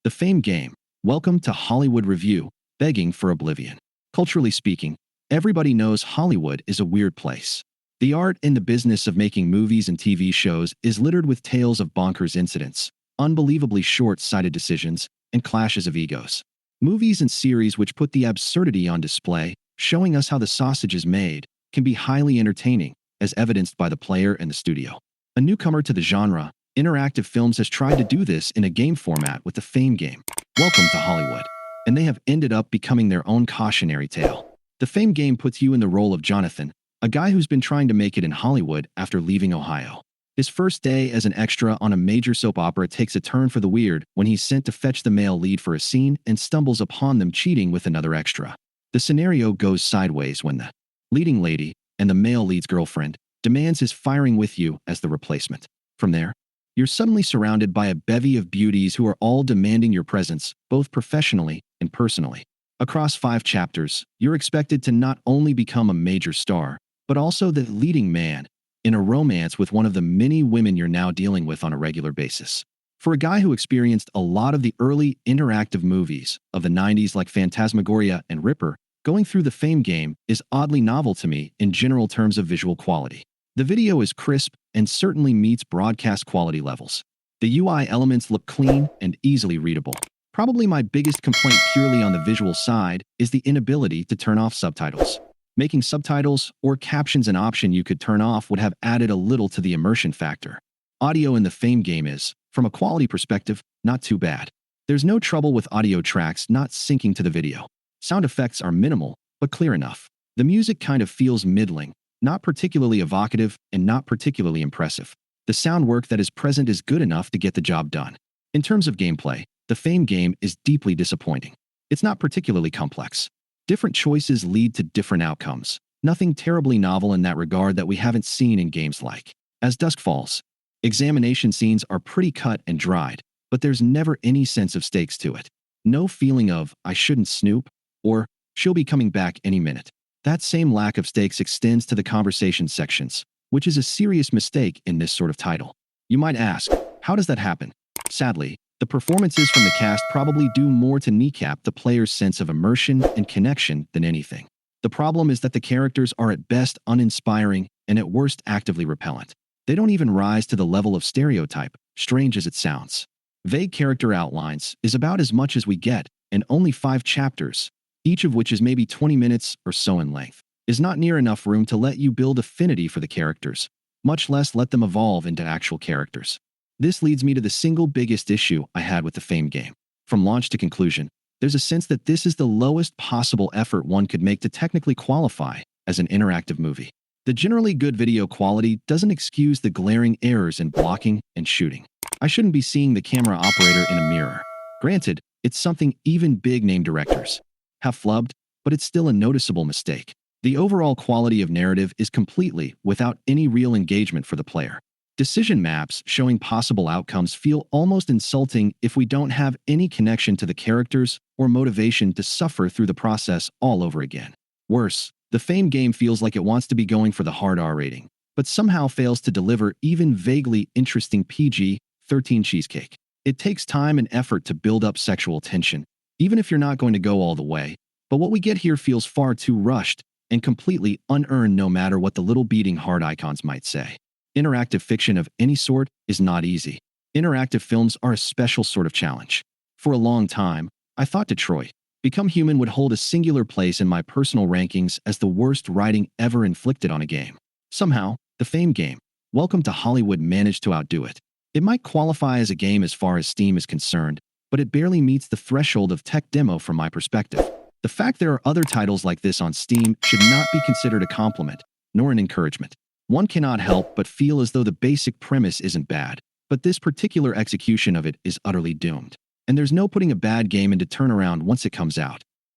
The Fame Game. Welcome to Hollywood Review, begging for oblivion. Culturally speaking, everybody knows Hollywood is a weird place. The art and the business of making movies and TV shows is littered with tales of bonkers incidents, unbelievably short-sighted decisions, and clashes of egos. Movies and series which put the absurdity on display, showing us how the sausage is made, can be highly entertaining, as evidenced by the player and the studio. A newcomer to the genre, Interactive Films has tried to do this in a game format with the Fame Game. Welcome to Hollywood. And they have ended up becoming their own cautionary tale. The Fame Game puts you in the role of Jonathan, a guy who's been trying to make it in Hollywood after leaving Ohio. His first day as an extra on a major soap opera takes a turn for the weird when he's sent to fetch the male lead for a scene and stumbles upon them cheating with another extra. The scenario goes sideways when the leading lady and the male lead's girlfriend demands his firing with you as the replacement. From there, you're suddenly surrounded by a bevy of beauties who are all demanding your presence, both professionally and personally. Across 5 chapters, you're expected to not only become a major star, but also the leading man in a romance with one of the many women you're now dealing with on a regular basis. For a guy who experienced a lot of the early interactive movies of the 90s like Phantasmagoria and Ripper, going through the Fame Game is oddly novel to me in general terms of visual quality. The video is crisp and certainly meets broadcast quality levels. The UI elements look clean and easily readable. Probably my biggest complaint purely on the visual side is the inability to turn off subtitles. Making subtitles or captions an option you could turn off would have added a little to the immersion factor. Audio in the Fame Game is, from a quality perspective, not too bad. There's no trouble with audio tracks not syncing to the video. Sound effects are minimal, but clear enough. The music kind of feels middling, not particularly evocative and not particularly impressive. The sound work that is present is good enough to get the job done. In terms of gameplay, the Fame Game is deeply disappointing. It's not particularly complex. Different choices lead to different outcomes. Nothing terribly novel in that regard that we haven't seen in games like As Dusk Falls. Examination scenes are pretty cut and dried, but there's never any sense of stakes to it. No feeling of, I shouldn't snoop, or, she'll be coming back any minute. That same lack of stakes extends to the conversation sections, which is a serious mistake in this sort of title. You might ask, how does that happen? Sadly, the performances from the cast probably do more to kneecap the player's sense of immersion and connection than anything. The problem is that the characters are at best uninspiring and at worst actively repellent. They don't even rise to the level of stereotype, strange as it sounds. Vague character outlines is about as much as we get, and only 5 chapters, each of which is maybe 20 minutes or so in length, is not near enough room to let you build affinity for the characters, much less let them evolve into actual characters. This leads me to the single biggest issue I had with the Fame Game. From launch to conclusion, there's a sense that this is the lowest possible effort one could make to technically qualify as an interactive movie. The generally good video quality doesn't excuse the glaring errors in blocking and shooting. I shouldn't be seeing the camera operator in a mirror. Granted, it's something even big-name directors have flubbed, but it's still a noticeable mistake. The overall quality of narrative is completely without any real engagement for the player. Decision maps showing possible outcomes feel almost insulting if we don't have any connection to the characters or motivation to suffer through the process all over again. Worse, the Fame Game feels like it wants to be going for the hard R rating, but somehow fails to deliver even vaguely interesting PG-13 cheesecake. It takes time and effort to build up sexual tension, even if you're not going to go all the way, but what we get here feels far too rushed and completely unearned no matter what the little beating heart icons might say. Interactive fiction of any sort is not easy. Interactive films are a special sort of challenge. For a long time, I thought Detroit Become Human would hold a singular place in my personal rankings as the worst writing ever inflicted on a game. Somehow, the Fame Game, Welcome to Hollywood, managed to outdo it. It might qualify as a game as far as Steam is concerned, but it barely meets the threshold of tech demo from my perspective. The fact there are other titles like this on Steam should not be considered a compliment, nor an encouragement. One cannot help but feel as though the basic premise isn't bad, but this particular execution of it is utterly doomed. And there's no putting a bad game into turnaround once it comes out.